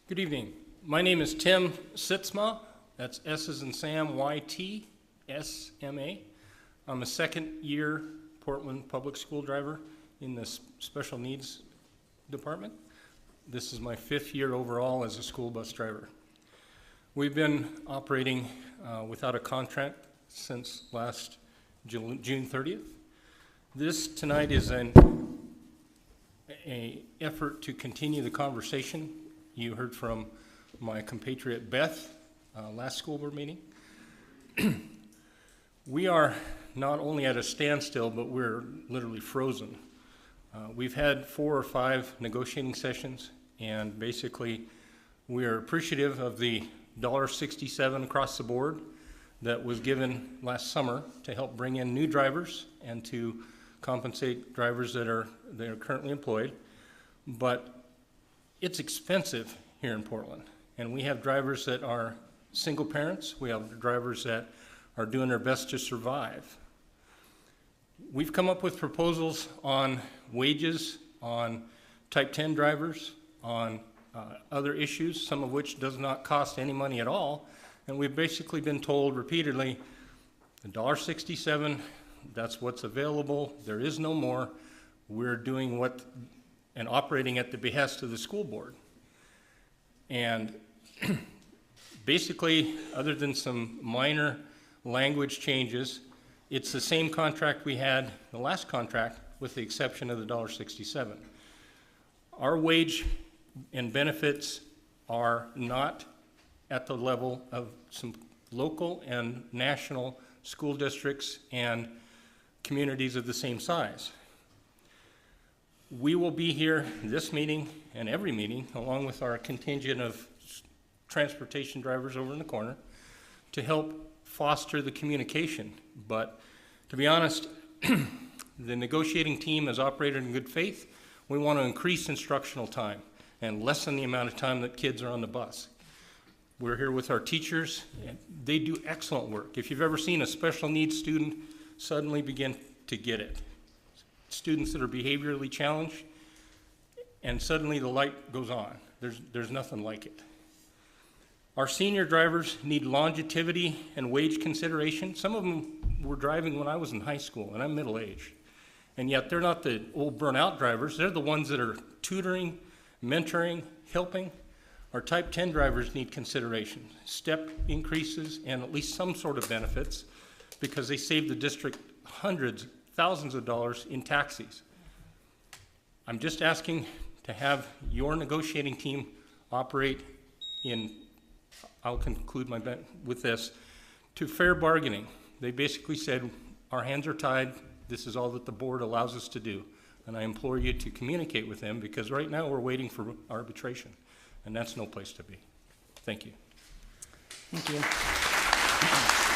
Good evening. My name is Tim Sytsma. That's S as in Sam, Y-T-S-M-A. I'm a second-year Portland public school driver in the special needs department. This is my 5th year overall as a school bus driver. We've been operating without a contract since last June 30th. This tonight is an effort to continue the conversation you heard from my compatriot Beth last school board meeting. We are not only at a standstill, but we're literally frozen. We've had 4 or 5 negotiating sessions, and basically we are appreciative of the $1.67 across the board that was given last summer to help bring in new drivers and to compensate drivers that are currently employed. But it's expensive here in Portland, and we have drivers that are single parents. We have drivers that are doing their best to survive. We've come up with proposals on wages, on type 10 drivers, on other issues, some of which does not cost any money at all, and we've basically been told repeatedly, $1.67, that's what's available, there is no more. We're doing what and operating at the behest of the school board. And basically, other than some minor language changes, it's the same contract we had, the last contract, with the exception of the $1.67. Our wage and benefits are not at the level of some local and national school districts and communities of the same size. We will be here this meeting and every meeting, along with our contingent of transportation drivers over in the corner, to help foster the communication. But to be honest, the negotiating team has operated in good faith. We want to increase instructional time and lessen the amount of time that kids are on the bus. We're here with our teachers, and they do excellent work. If you've ever seen a special needs student suddenly begin to get it, students that are behaviorally challenged, and suddenly the light goes on. There's nothing like it. Our senior drivers need longevity and wage consideration. Some of them were driving when I was in high school, and I'm middle-aged. And yet they're not the old burnout drivers. They're the ones that are tutoring, mentoring, helping. Our type 10 drivers need consideration, step increases, and at least some sort of benefits, because they save the district hundreds, thousands of dollars in taxis. I'm just asking to have your negotiating team operate in, I'll conclude with this, to fair bargaining. They basically said, our hands are tied, this is all that the board allows us to do. And I implore you to communicate with them, because right now we're waiting for arbitration, and that's no place to be. Thank you. Thank you.